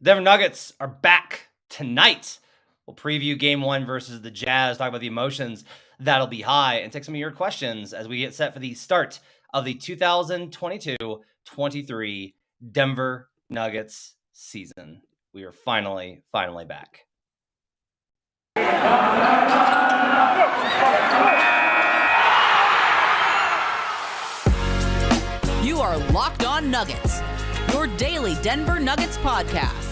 Denver Nuggets are back tonight. We'll preview game one versus the Jazz, talk about the emotions that'll be high, and take some of your questions as we get set for the start of the 2022-23 Denver Nuggets season. We are finally back. You are Locked On Nuggets, your daily Denver Nuggets podcast.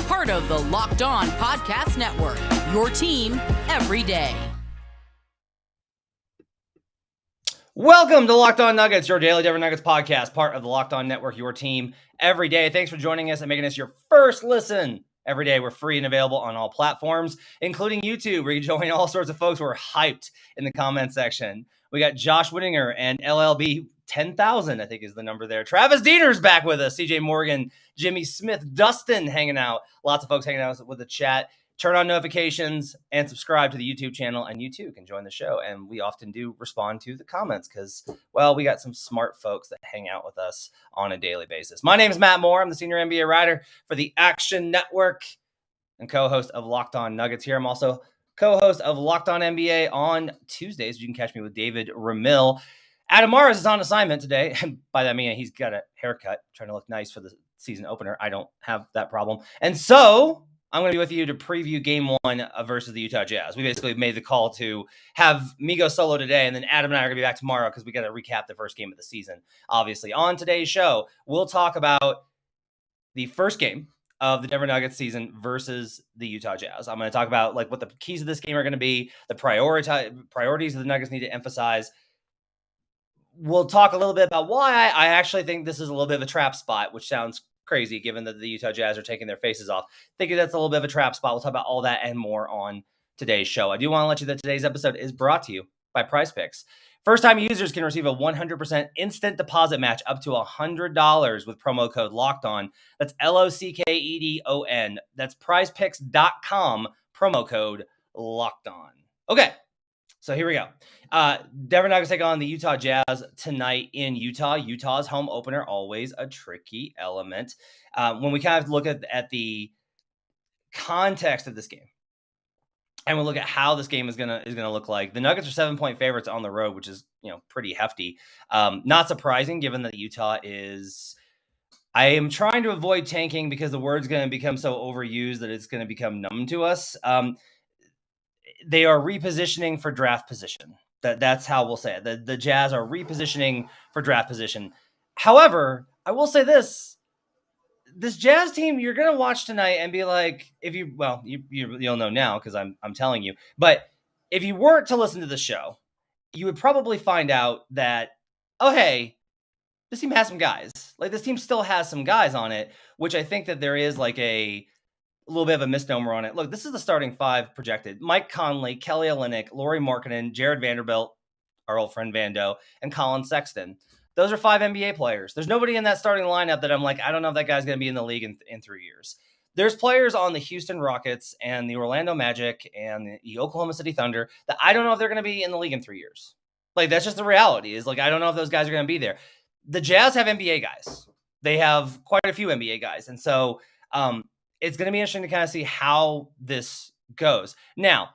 Part of the Locked On Podcast Network, your team every day. Welcome to Locked On Nuggets, your daily Denver Nuggets podcast, part of the Locked On Network, your team every day. Thanks for joining us and making us your first listen every day. We're free and available on all platforms, including YouTube, where you can join all sorts of folks who are hyped in the comment section. We got Josh Whittinger and LLB 10,000, I think is the number there. Travis Diener's back with us. CJ Morgan, Jimmy Smith, Dustin hanging out. Lots of folks hanging out with the chat. Turn on notifications and subscribe to the YouTube channel, and you too can join the show. And we often do respond to the comments because, well, we got some smart folks that hang out with us on a daily basis. My name is Matt Moore. I'm the senior NBA writer for the Action Network and co-host of Locked On Nuggets here. I'm also co-host of Locked On NBA on Tuesdays. You can catch me with David Ramil. Adam Morris is on assignment today. And by that I mean he's got a haircut, trying to look nice for the season opener. I don't have that problem. And so I'm going to be with you to preview game one versus the Utah Jazz. We basically made the call to have me go solo today, and then Adam and I are going to be back tomorrow because we got to recap the first game of the season. Obviously, on today's show, we'll talk about the first game of the Denver Nuggets season versus the Utah Jazz. I'm going to talk about like what the keys of this game are going to be, the priorities that the Nuggets need to emphasize. We'll talk a little bit about why I actually think this is a little bit of a trap spot, which sounds crazy given that the Utah Jazz are taking their faces off. Thinking that's a little bit of a trap spot. We'll talk about all that and more on today's show. I do want to let you know that today's episode is brought to you by PrizePicks. First-time users can receive a 100% instant deposit match up to $100 with promo code LOCKEDON. That's LOCKEDON. That's PrizePicks.com, promo code LOCKEDON. Okay, so here we go. Denver Nuggets take on the Utah Jazz tonight in Utah. Utah's home opener, always a tricky element. When we kind of look at the context of this game, and we'll look at how this game is gonna look like. The Nuggets are 7-point favorites on the road, which is pretty hefty. Not surprising given that Utah is. I am trying to avoid tanking because the word's going to become so overused that it's going to become numb to us. They are repositioning for draft position. That's how we'll say it. The Jazz are repositioning for draft position. However, I will say this Jazz team, you're going to watch tonight and be like, you'll know now because I'm telling you, but if you weren't to listen to the show, you would probably find out that, oh, hey, this team has some guys. Like this team still has some guys on it, which I think that there is like a little bit of a misnomer on it. Look, this is the starting five projected. Mike Conley, Kelly Olynyk, Lauri Markkanen, Jared Vanderbilt, our old friend Vando, and Colin Sexton. Those are 5 NBA players. There's nobody in that starting lineup that I'm like, I don't know if that guy's going to be in the league in 3 years. There's players on the Houston Rockets and the Orlando Magic and the Oklahoma City Thunder that I don't know if they're going to be in the league in 3 years. Like, that's just the reality is like, I don't know if those guys are going to be there. The Jazz have NBA guys. They have quite a few NBA guys. And so, it's going to be interesting to kind of see how this goes. Now,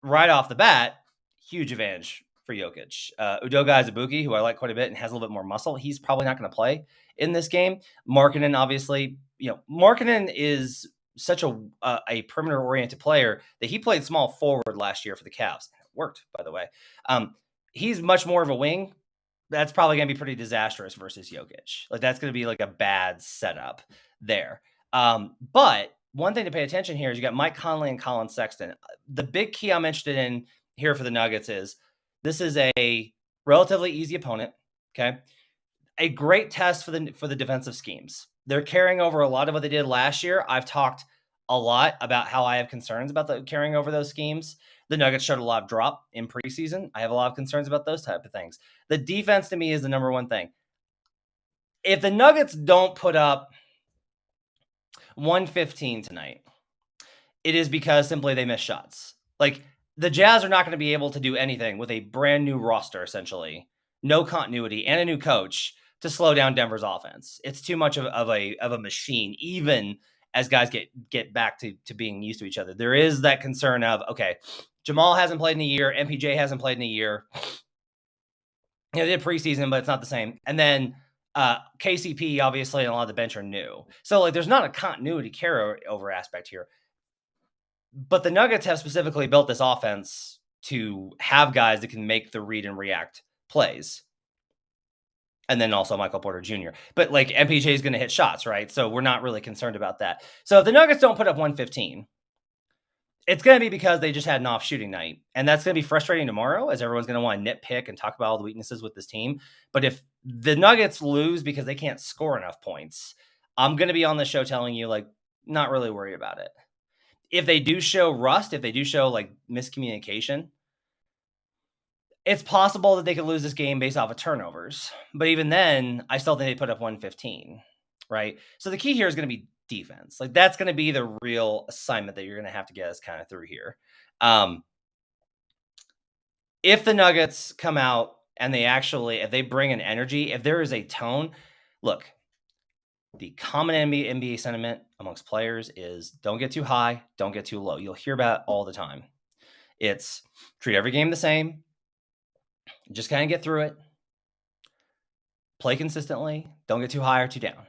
right off the bat, huge advantage for Jokic. Udoka Azubuike, who I like quite a bit and has a little bit more muscle, he's probably not going to play in this game. Markkanen, obviously, Markkanen is such a perimeter-oriented player that he played small forward last year for the Cavs. It worked, by the way. He's much more of a wing. That's probably going to be pretty disastrous versus Jokic. Like that's going to be like a bad setup there. But one thing to pay attention here is you got Mike Conley and Colin Sexton. The big key I'm interested in here for the Nuggets is this is a relatively easy opponent. Okay. A great test for the defensive schemes. They're carrying over a lot of what they did last year. I've talked a lot about how I have concerns about the carrying over those schemes. The Nuggets showed a lot of drop in preseason. I have a lot of concerns about those type of things. The defense to me is the number one thing. If the Nuggets don't put up 115 tonight, it is because simply they miss shots. Like the Jazz are not going to be able to do anything with a brand new roster, essentially, no continuity and a new coach to slow down Denver's offense. It's too much of a machine, even as guys get back to being used to each other. There is that concern of, okay, Jamal hasn't played in a year, MPJ hasn't played in a year. They did preseason, but it's not the same. And then KCP, obviously, and a lot of the bench are new. So, like, there's not a continuity carryover aspect here. But the Nuggets have specifically built this offense to have guys that can make the read and react plays. And then also Michael Porter Jr. But, like, MPJ is going to hit shots, right? So we're not really concerned about that. So if the Nuggets don't put up 115, it's going to be because they just had an off shooting night. And that's going to be frustrating tomorrow, as everyone's going to want to nitpick and talk about all the weaknesses with this team. But if the Nuggets lose because they can't score enough points, I'm going to be on the show telling you, like, not really worry about it. If they do show rust, if they do show, like, miscommunication, it's possible that they could lose this game based off of turnovers. But even then, I still think they put up 115, right? So the key here is going to be defense. Like, that's going to be the real assignment that you're going to have to get us kind of through here. If the Nuggets come out and if they bring an energy, if there is a tone, look, the common NBA sentiment amongst players is don't get too high, don't get too low. You'll hear about it all the time. It's treat every game the same. Just kind of get through it. Play consistently. Don't get too high or too down.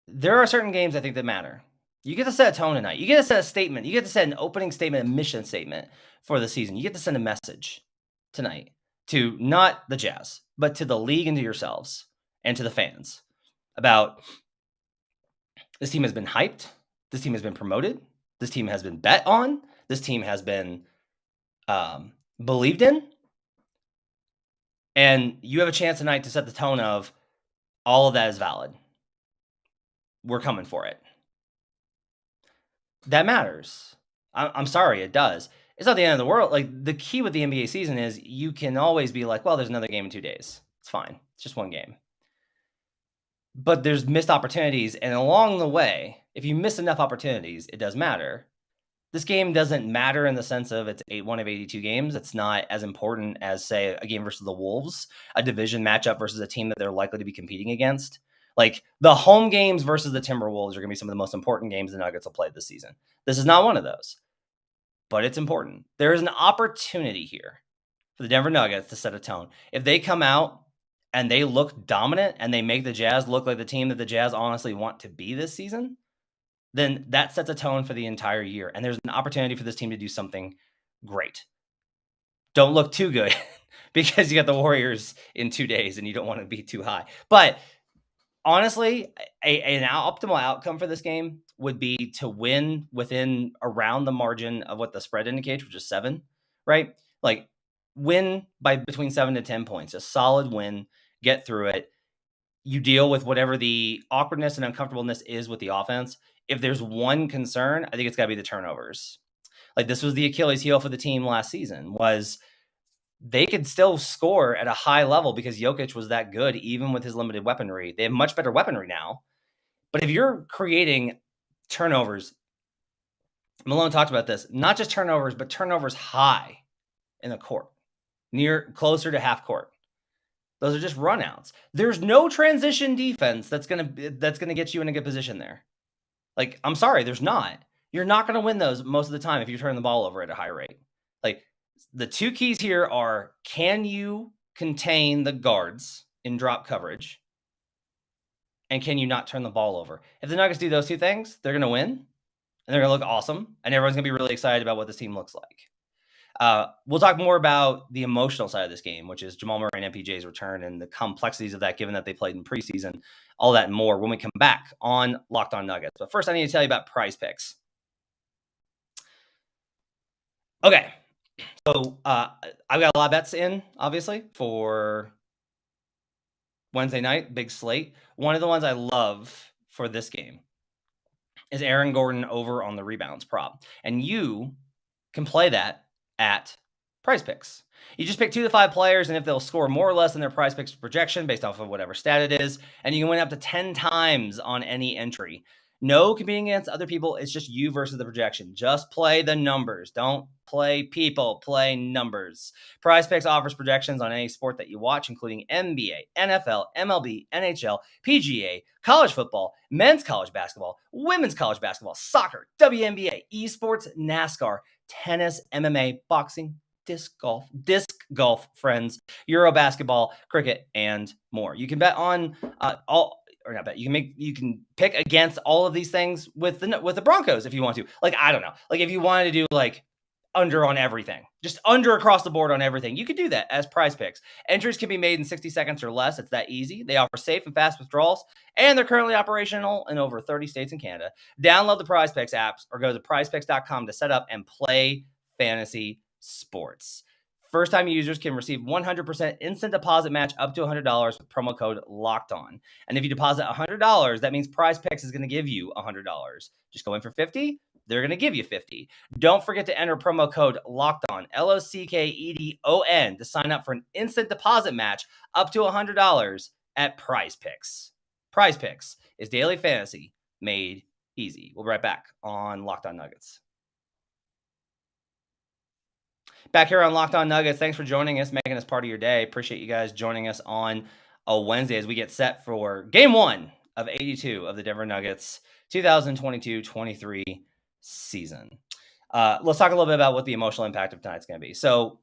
There are certain games I think that matter. You get to set a tone tonight. You get to set a statement. You get to set an opening statement, a mission statement for the season. You get to send a message tonight to not the Jazz, but to the league and to yourselves and to the fans about this team has been hyped. This team has been promoted. This team has been bet on. This team has been believed in. And you have a chance tonight to set the tone of all of that is valid. We're coming for it. That matters. I'm sorry, it does. It's not the end of the world. Like, the key with the NBA season is you can always be like, well, there's another game in 2 days. It's fine. It's just one game. But there's missed opportunities. And along the way, if you miss enough opportunities, it does matter. This game doesn't matter in the sense of it's one of 82 games. It's not as important as, say, a game versus the Wolves, a division matchup versus a team that they're likely to be competing against. Like, the home games versus the Timberwolves are going to be some of the most important games the Nuggets will play this season. This is not one of those, but it's important. There is an opportunity here for the Denver Nuggets to set a tone. If they come out and they look dominant and they make the Jazz look like the team that the Jazz honestly want to be this season, then that sets a tone for the entire year. And there's an opportunity for this team to do something great. Don't look too good because you got the Warriors in 2 days and you don't want to be too high. But honestly, an optimal outcome for this game would be to win within around the margin of what the spread indicates, which is 7, right? Like, win by between 7 to 10 points, a solid win, get through it. You deal with whatever the awkwardness and uncomfortableness is with the offense. If there's one concern, I think it's got to be the turnovers. Like, this was the Achilles heel for the team last season, was they could still score at a high level because Jokic was that good, even with his limited weaponry. They have much better weaponry now. But if you're creating turnovers, Malone talked about this, not just turnovers, but turnovers high in the court, closer to half court. Those are just runouts. There's no transition defense that's gonna get you in a good position there. Like, I'm sorry, there's not. You're not going to win those most of the time if you turn the ball over at a high rate. Like, the two keys here are, can you contain the guards in drop coverage? And can you not turn the ball over? If the Nuggets do those two things, they're going to win. And they're going to look awesome. And everyone's going to be really excited about what this team looks like. We'll talk more about the emotional side of this game, which is Jamal Murray and MPJ's return and the complexities of that, given that they played in preseason, all that and more when we come back on Locked On Nuggets. But first, I need to tell you about PrizePicks. Okay, so I've got a lot of bets in, obviously, for Wednesday night, big slate. One of the ones I love for this game is Aaron Gordon over on the rebounds prop. And you can play that at PrizePicks. You just pick 2 to 5 players, and if they'll score more or less than their PrizePicks projection based off of whatever stat it is, and you can win up to 10 times on any entry. No competing against other people. It's just you versus the projection. Just play the numbers. Don't play people. Play numbers. PrizePicks offers projections on any sport that you watch, including NBA, NFL, MLB, NHL, PGA, college football, men's college basketball, women's college basketball, soccer, WNBA, esports, NASCAR, tennis, MMA, boxing, disc golf, friends, Euro basketball, cricket, and more. You can bet on you can pick against all of these things with the Broncos if you want to. Like, I don't know. Like, if you wanted to do like under on everything, just under across the board on everything, you could do that as PrizePicks. Entries can be made in 60 seconds or less. It's that easy. They offer safe and fast withdrawals, and they're currently operational in over 30 states and Canada. Download the PrizePicks apps or go to prizepicks.com to set up and play fantasy sports. First-time users can receive 100% instant deposit match up to $100 with promo code Locked On. And if you deposit $100, that means PrizePicks is going to give you $100. Just go in for $50, they're going to give you $50. Don't forget to enter promo code Locked On, LOCKEDON, to sign up for an instant deposit match up to $100 at PrizePicks. PrizePicks is daily fantasy made easy. We'll be right back on Locked On Nuggets. Back here on Locked On Nuggets. Thanks for joining us, making us part of your day. Appreciate you guys joining us on a Wednesday as we get set for Game 1 of 82 of the Denver Nuggets 2022-23 season. Let's talk a little bit about what the emotional impact of tonight's going to be. So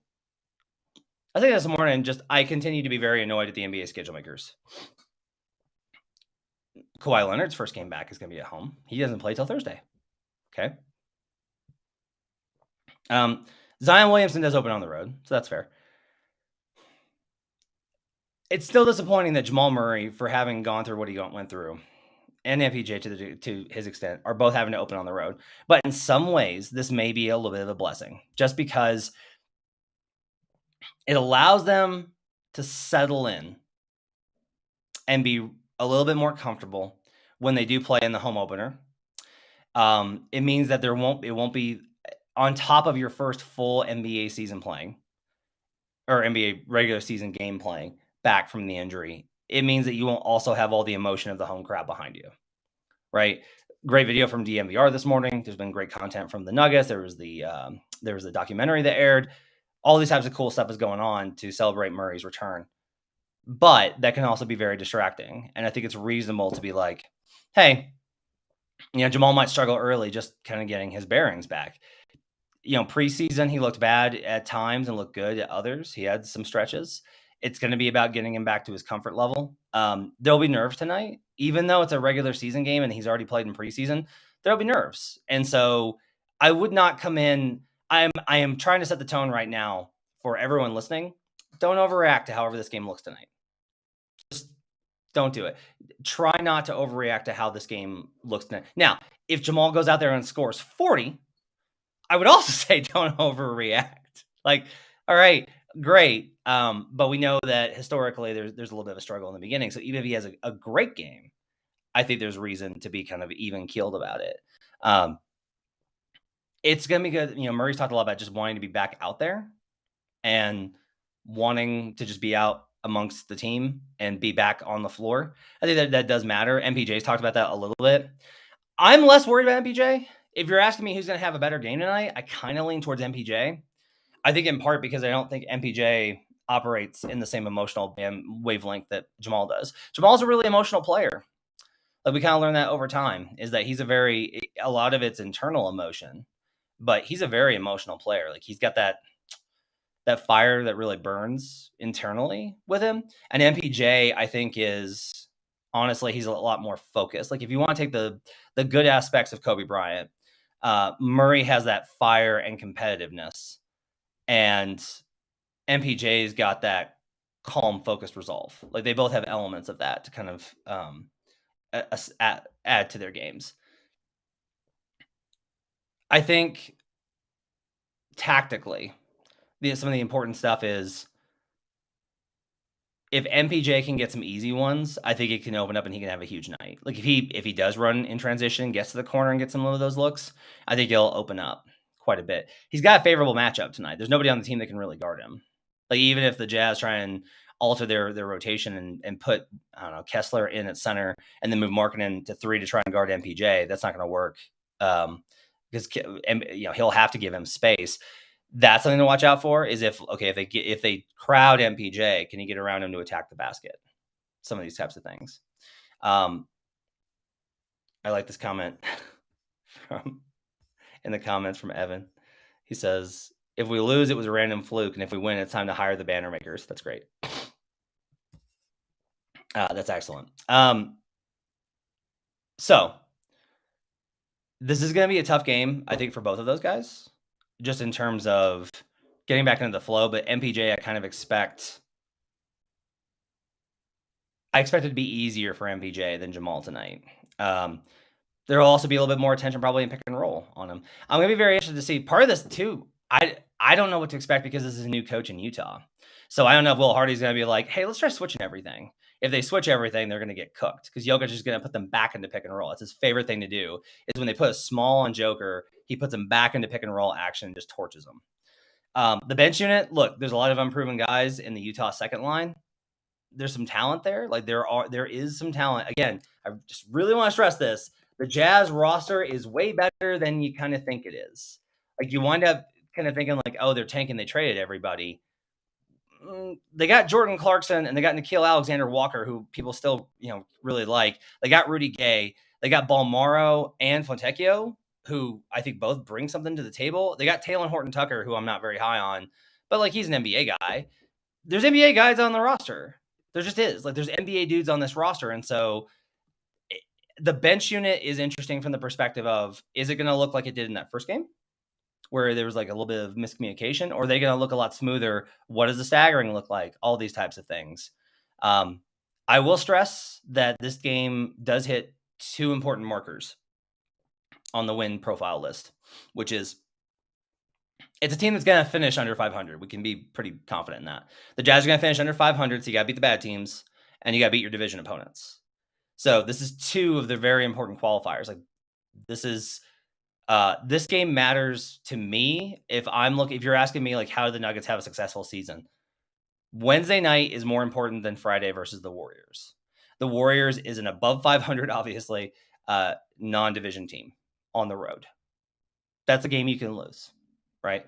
I think this morning, I continue to be very annoyed at the NBA schedule makers. Kawhi Leonard's first game back is going to be at home. He doesn't play till Thursday. Okay. Zion Williamson does open on the road, so that's fair. It's still disappointing that Jamal Murray, for having gone through what he went through, and MPJ to his extent, are both having to open on the road. But in some ways, this may be a little bit of a blessing, just because it allows them to settle in and be a little bit more comfortable when they do play in the home opener. It means that it won't be on top of your first full NBA season playing, or NBA regular season game playing, back from the injury. It means that you won't also have all the emotion of the home crowd behind you, right? Great video from DMVR this morning. There's been great content from the Nuggets. There was the documentary that aired. All these types of cool stuff is going on to celebrate Murray's return. But that can also be very distracting. And I think it's reasonable to be like, hey, Jamal might struggle early, just kind of getting his bearings back. Preseason, he looked bad at times and looked good at others. He had some stretches. It's going to be about getting him back to his comfort level. There'll be nerves tonight, even though it's a regular season game and he's already played in preseason. There'll be nerves, and so I would not come in. I am trying to set the tone right now for everyone listening. Don't overreact to however this game looks tonight. Just don't do it. Try not to overreact to how this game looks tonight. Now, if Jamal goes out there and scores 40. I would also say don't overreact. Like, all right, great. But we know that historically there's a little bit of a struggle in the beginning. So even if he has a great game, I think there's reason to be kind of even keeled about it. It's going to be good. Murray's talked a lot about just wanting to be back out there and wanting to just be out amongst the team and be back on the floor. I think that does matter. MPJ's talked about that a little bit. I'm less worried about MPJ. If you're asking me who's going to have a better game tonight, I kind of lean towards MPJ. I think in part because I don't think MPJ operates in the same emotional wavelength that Jamal does. Jamal's a really emotional player. Like, we kind of learned that over time, is that he's a lot of it's internal emotion, but he's a very emotional player. Like, he's got that fire that really burns internally with him. And MPJ, I think, is honestly, he's a lot more focused. Like, if you want to take the good aspects of Kobe Bryant, Murray has that fire and competitiveness, and MPJ's got that calm, focused resolve. Like, they both have elements of that to kind of add to their games. I think tactically, some of the important stuff is, if MPJ can get some easy ones, I think it can open up and he can have a huge night. Like, if he does run in transition, gets to the corner and gets some of those looks, I think he'll open up quite a bit. He's got a favorable matchup tonight. There's nobody on the team that can really guard him. Like, even if the Jazz try and alter their rotation and put, I don't know, Kessler in at center and then move Markkanen to 3 to try and guard MPJ. That's not going to work because he'll have to give him space. That's something to watch out for. Is if they crowd MPJ, can you get around him to attack the basket? Some of these types of things. I like this comment in the comments from Evan. He says, if we lose, it was a random fluke. And if we win, it's time to hire the banner makers. That's great. That's excellent. So this is going to be a tough game, I think, for both of those guys, just in terms of getting back into the flow. But MPJ, I expect it to be easier for MPJ than Jamal tonight. There will also be a little bit more attention probably in pick and roll on him. I'm going to be very interested to see part of this too. I don't know what to expect because this is a new coach in Utah. So I don't know if Will Hardy's going to be like, hey, let's try switching everything. If they switch everything, they're going to get cooked because Jokic is going to put them back into pick and roll. It's his favorite thing to do is when they put a small on Joker, he puts them back into pick and roll action and just torches them. The bench unit, look, there's a lot of unproven guys in the Utah second line. There's some talent there. Like there is some talent. Again, I just really want to stress this. The Jazz roster is way better than you kind of think it is. Like you wind up kind of thinking like, oh, they're tanking. They traded everybody. They got Jordan Clarkson and they got Nickeil Alexander-Walker, who people still, really like. They got Rudy Gay. They got Balmaro and Fontecchio, who I think both bring something to the table. They got Talen Horton-Tucker, who I'm not very high on, but like he's an NBA guy. There's NBA guys on the roster. There just is. Like there's NBA dudes on this roster. And so the bench unit is interesting from the perspective of, is it going to look like it did in that first game where there was like a little bit of miscommunication, or are they going to look a lot smoother? What does the staggering look like? All these types of things. I will stress that this game does hit two important markers on the win profile list, which is it's a team that's going to finish under 500. We can be pretty confident in that. The Jazz are going to finish under 500, so you got to beat the bad teams, and you got to beat your division opponents. So this is two of the very important qualifiers. Like this game matters to me. If you're asking me like how do the Nuggets have a successful season, Wednesday night is more important than Friday versus the Warriors. The Warriors is an above 500, obviously, non-division team on the road. That's a game you can lose, right?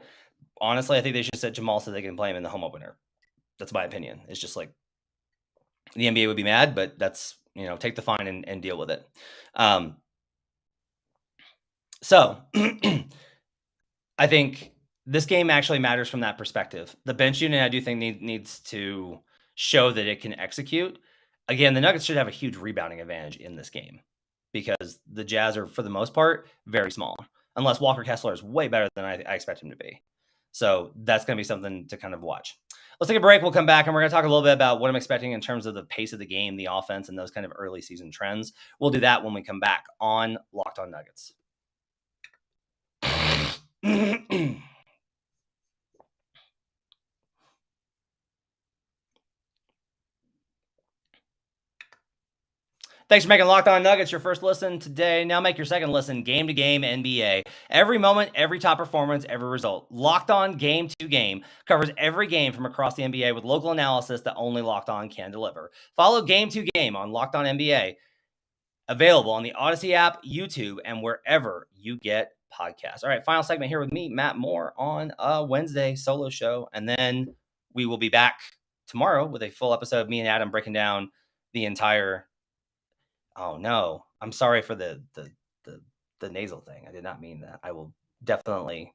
Honestly, I think they should set Jamal so they can play him in the home opener. That's my opinion. It's just like the NBA would be mad, but that's, take the fine and deal with it. So I think this game actually matters from that perspective. The bench unit, I do think needs to show that it can execute. Again, the Nuggets should have a huge rebounding advantage in this game because the Jazz are, for the most part, very small, unless Walker Kessler is way better than I expect him to be. So that's going to be something to kind of watch. Let's take a break. We'll come back and we're going to talk a little bit about what I'm expecting in terms of the pace of the game, the offense, and those kind of early season trends. We'll do that when we come back on Locked On Nuggets. Thanks for making Locked On Nuggets your first listen today. Now make your second listen game to game NBA. Every moment, every top performance, every result. Locked On Game to Game covers every game from across the NBA with local analysis that only Locked On can deliver. Follow Game to Game on Locked On NBA. Available on the Odyssey app, YouTube, and wherever you get podcasts. All right, final segment here with me, Matt Moore, on a Wednesday solo show. And then we will be back tomorrow with a full episode of me and Adam breaking down the entire... Oh no, I'm sorry for the nasal thing. I did not mean that. I will definitely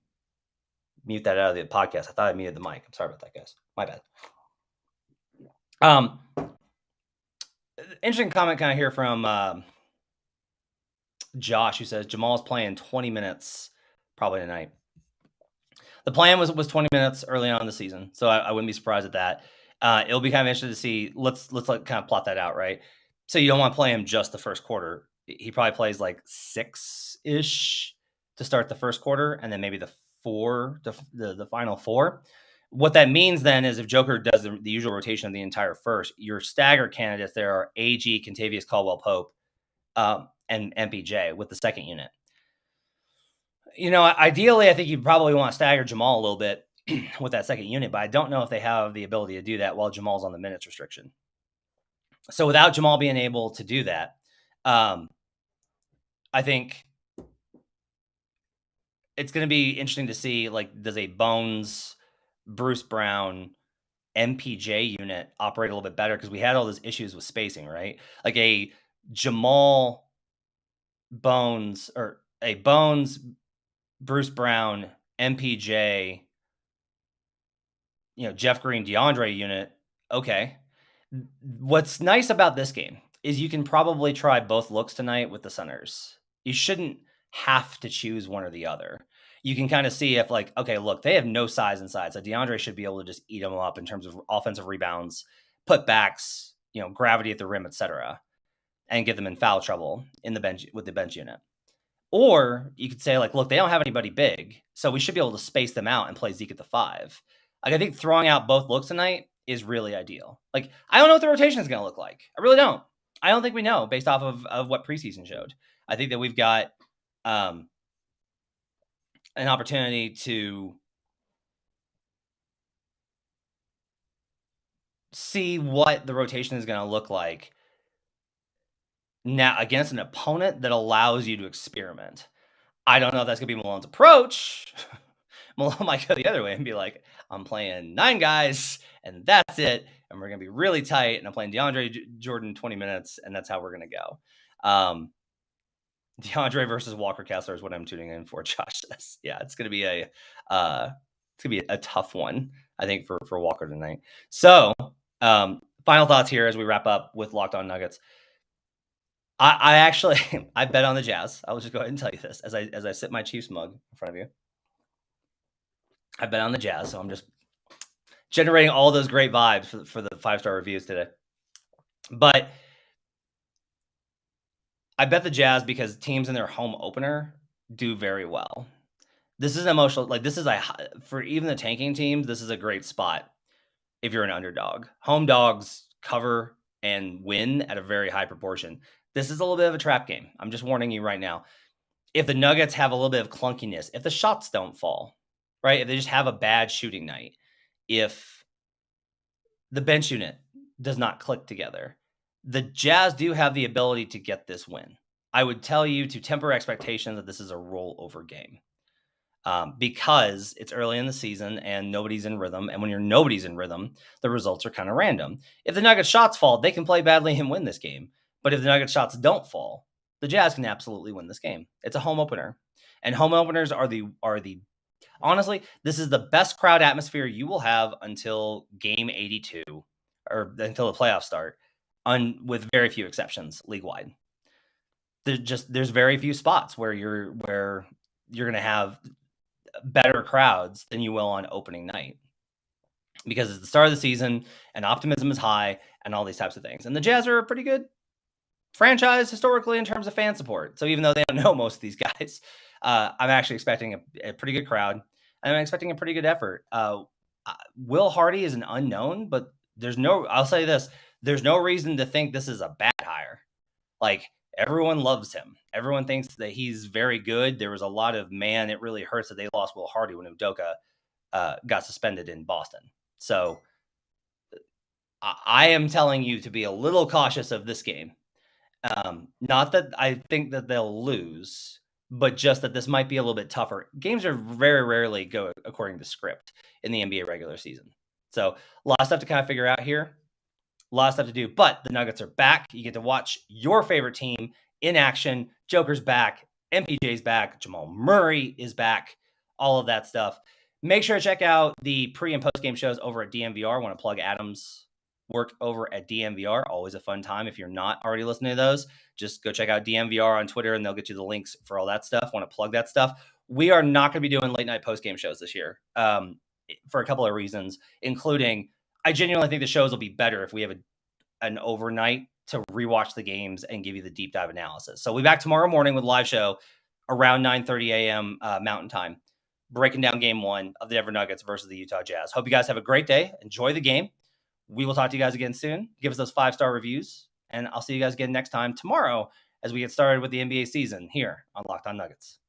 mute that out of the podcast. I thought I muted the mic. I'm sorry about that, guys. My bad. Interesting comment kind of here from Josh, who says Jamal's playing 20 minutes probably tonight. The plan was 20 minutes early on in the season, so I wouldn't be surprised at that. It'll be kind of interesting to see. Let's like kind of plot that out, right? So you don't want to play him just the first quarter. He probably plays like 6-ish to start the first quarter, and then maybe the final 4. What that means then is if Joker does the usual rotation of the entire first, your stagger candidates there are AG, Kentavious Caldwell-Pope, and MPJ with the second unit. Ideally, I think you probably want to stagger Jamal a little bit with that second unit, but I don't know if they have the ability to do that while Jamal's on the minutes restriction. So without Jamal being able to do that, I think it's going to be interesting to see, like, does a Bones, Bruce Brown, MPJ unit operate a little bit better? Because we had all those issues with spacing, right? Like a Jamal Bones or a Bones, Bruce Brown, MPJ, Jeff Green, DeAndre unit. Okay. What's nice about this game is you can probably try both looks tonight with the centers. You shouldn't have to choose one or the other. You can kind of see if, like, okay, look, they have no size inside, so DeAndre should be able to just eat them up in terms of offensive rebounds, putbacks, gravity at the rim, etc., and get them in foul trouble in the bench with the bench unit. Or you could say, like, look, they don't have anybody big, so we should be able to space them out and play Zeke at the 5. Like, I think throwing out both looks tonight is really ideal. Like, I don't know what the rotation is going to look like. I really don't. I don't think we know based off of what preseason showed. I think that we've got an opportunity to see what the rotation is going to look like now against an opponent that allows you to experiment. I don't know if that's going to be Malone's approach. Malone might go the other way and be like, I'm playing 9 guys and that's it. And we're going to be really tight. And I'm playing DeAndre Jordan 20 minutes. And that's how we're going to go. DeAndre versus Walker Kessler is what I'm tuning in for, Josh says. Yeah, it's going to be a tough one, I think, for Walker tonight. So final thoughts here as we wrap up with Locked On Nuggets. I actually I bet on the Jazz. I'll just go ahead and tell you this as I sip my Chiefs mug in front of you. I bet on the Jazz, so I'm just generating all those great vibes for the 5-star reviews today. But I bet the Jazz because teams in their home opener do very well. This is emotional. Like, this is for even the tanking teams, this is a great spot if you're an underdog. Home dogs cover and win at a very high proportion. This is a little bit of a trap game. I'm just warning you right now. If the Nuggets have a little bit of clunkiness, if the shots don't fall, right? If they just have a bad shooting night, if the bench unit does not click together, the Jazz do have the ability to get this win. I would tell you to temper expectations that this is a rollover game because it's early in the season and nobody's in rhythm. And when nobody's in rhythm, the results are kind of random. If the Nuggets shots fall, they can play badly and win this game. But if the Nuggets shots don't fall, the Jazz can absolutely win this game. It's a home opener. And home openers are the honestly, this is the best crowd atmosphere you will have until game 82 or until the playoffs start, with very few exceptions league-wide. There's very few spots where you're going to have better crowds than you will on opening night because it's the start of the season and optimism is high and all these types of things. And the Jazz are a pretty good franchise historically in terms of fan support. So even though they don't know most of these guys, I'm actually expecting a pretty good crowd and I'm expecting a pretty good effort. Will Hardy is an unknown, but I'll say this, there's no reason to think this is a bad hire. Like, everyone loves him. Everyone thinks that he's very good. There was a lot of, man, it really hurts that they lost Will Hardy when Udoka got suspended in Boston. So I am telling you to be a little cautious of this game. Not that I think that they'll lose, but just that this might be a little bit tougher. Games are very rarely go according to script in the NBA regular season. So a lot of stuff to kind of figure out here. A lot of stuff to do, but the Nuggets are back. You get to watch your favorite team in action. Joker's back. MPJ's back. Jamal Murray is back. All of that stuff. Make sure to check out the pre- and post-game shows over at DMVR. I want to plug Adam's work over at DMVR. Always a fun time. If you're not already listening to those, just go check out DMVR on Twitter, and they'll get you the links for all that stuff. Want to plug that stuff. We are not going to be doing late-night post-game shows this year for a couple of reasons, including I genuinely think the shows will be better if we have an overnight to rewatch the games and give you the deep dive analysis. So we'll be back tomorrow morning with a live show around 9:30 a.m. Mountain Time, breaking down game 1 of the Denver Nuggets versus the Utah Jazz. Hope you guys have a great day. Enjoy the game. We will talk to you guys again soon. Give us those 5-star reviews, and I'll see you guys again next time tomorrow as we get started with the NBA season here on Locked On Nuggets.